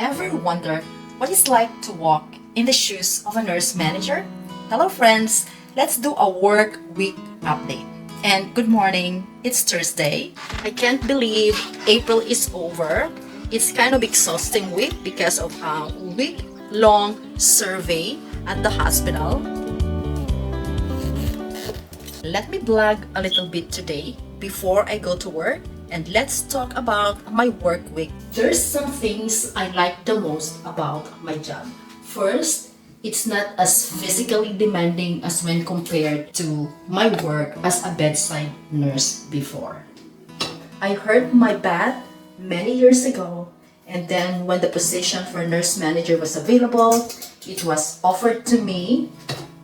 ever wonder what it's like to walk in the shoes of a nurse manager? Hello friends, let's do a work week update. And good morning, it's Thursday. I can't believe April is over. It's kind of exhausting week because of a week-long survey at the hospital. Let me blog a little bit today before I go to work, and let's talk about my work week. There's some things I like the most about my job. First, it's not as physically demanding as when compared to my work as a bedside nurse before. I hurt my back many years ago, and then when the position for nurse manager was available, it was offered to me.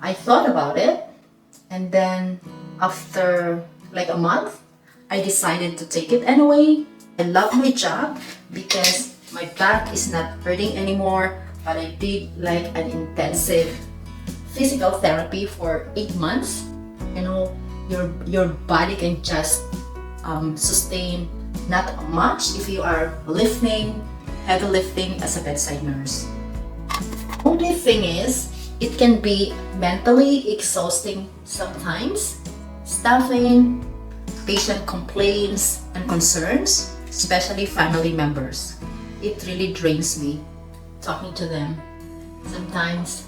I thought about it, and then after like a month, I decided to take it anyway. I love my job because my back is not hurting anymore, but I did like an intensive physical therapy for 8 months. You know, your body can just sustain not much if you are lifting, heavy lifting as a bedside nurse. Only thing is, it can be mentally exhausting sometimes. Staffing, patient complaints and concerns, especially family members. It really drains me talking to them. Sometimes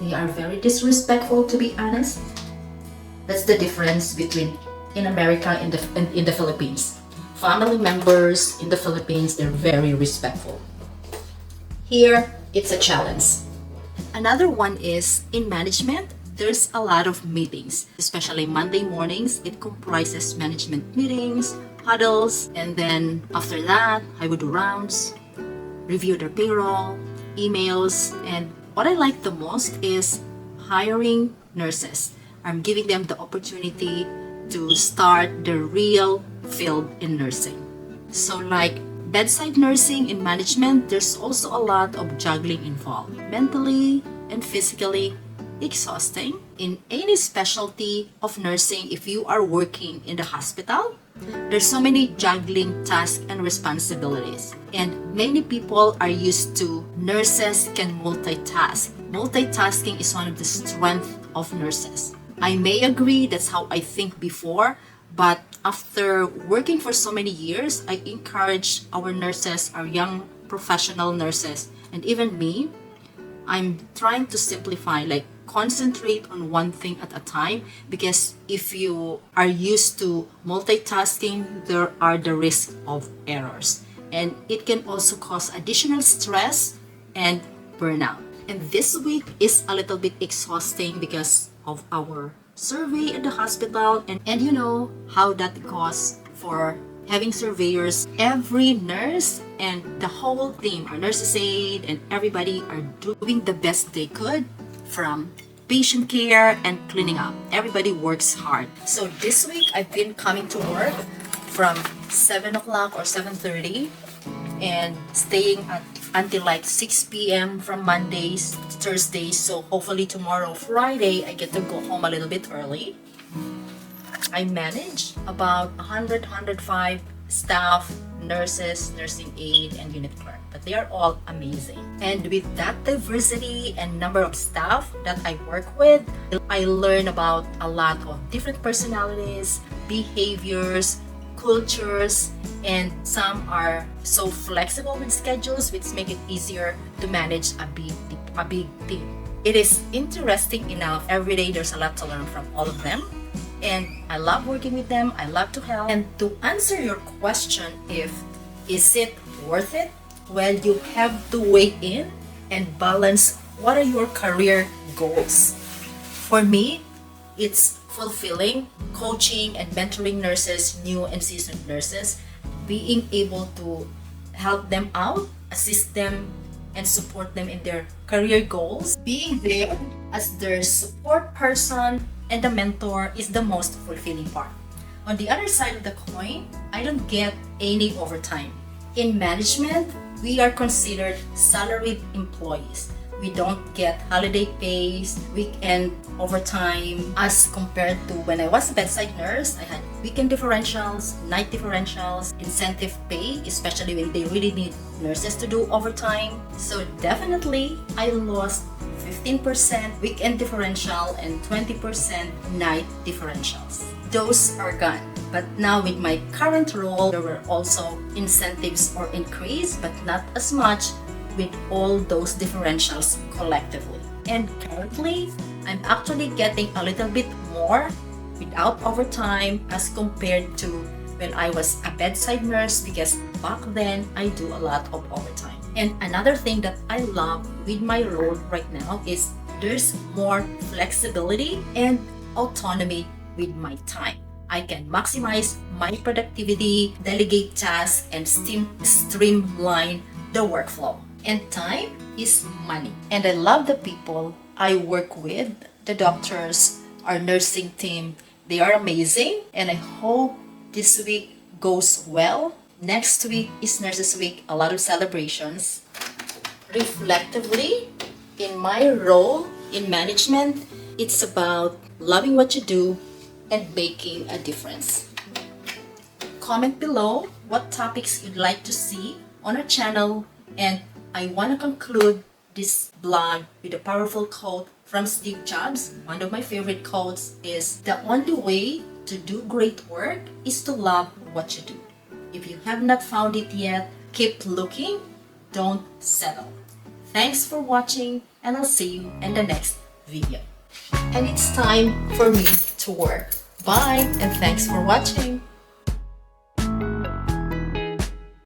they are very disrespectful, to be honest. That's the difference between in America and in the Philippines. Family members in the Philippines, they're very respectful. Here, it's a challenge. Another one is in management. There's a lot of meetings, especially Monday mornings. It comprises management meetings, huddles, and then after that, I would do rounds, review their payroll, emails, and what I like the most is hiring nurses. I'm giving them the opportunity to start the real field in nursing. So like bedside nursing in management, there's also a lot of juggling involved, mentally and physically exhausting. In any specialty of nursing, if you are working in the hospital, there's so many juggling tasks and responsibilities, and many people are used to nurses can multitask. Multitasking is one of the strengths of nurses. I may agree that's how I think before, but after working for so many years, I encourage our nurses, our young professional nurses, and even me, I'm trying to simplify, like concentrate on one thing at a time, because if you are used to multitasking, there are the risk of errors, and it can also cause additional stress and burnout. And this week is a little bit exhausting because of our survey at the hospital, and you know how that goes for having surveyors. Every nurse and the whole team, our nurses aide and everybody are doing the best they could, from patient care and cleaning up. Everybody works hard. So this week I've been coming to work from 7 o'clock or 7:30 and staying until like 6 p.m. from Mondays to Thursdays. So hopefully tomorrow, Friday, I get to go home a little bit early. I manage about 105 staff, nurses, nursing aide, and unit clerk. But they are all amazing. And with that diversity and number of staff that I work with, I learn about a lot of different personalities, behaviors, cultures, and some are so flexible with schedules, which make it easier to manage a big team. It is interesting enough. Every day there's a lot to learn from all of them, and I love working with them. I love to help. And to answer your question, is it worth it? Well, you have to weigh in and balance what are your career goals. For me, it's fulfilling coaching and mentoring nurses, new and seasoned nurses, being able to help them out, assist them, and support them in their career goals. Being there as their support person and a mentor is the most fulfilling part. On the other side of the coin, I don't get any overtime. In management, we are considered salaried employees. We don't get holiday pays, weekend overtime, as compared to when I was a bedside nurse. I had weekend differentials, night differentials, incentive pay, especially when they really need nurses to do overtime. So definitely, I lost 15% weekend differential and 20% night differentials. Those are gone. But now with my current role, there were also incentives or increase, but not as much with all those differentials collectively. And currently, I'm actually getting a little bit more without overtime as compared to when I was a bedside nurse, because back then I do a lot of overtime. And another thing that I love with my role right now is there's more flexibility and autonomy with my time. I can maximize my productivity, delegate tasks, and streamline the workflow. And time is money. And I love the people I work with, the doctors, our nursing team. They are amazing. And I hope this week goes well. Next week is Nurses Week, a lot of celebrations. Reflectively, in my role in management, it's about loving what you do and making a difference. Comment below what topics you'd like to see on our channel, and I want to conclude this blog with a powerful quote from Steve Jobs. One of my favorite quotes is, "The only way to do great work is to love what you do." If you have not found it yet, keep looking, don't settle. Thanks for watching, and I'll see you in the next video. And it's time for me to work. Bye, and thanks for watching.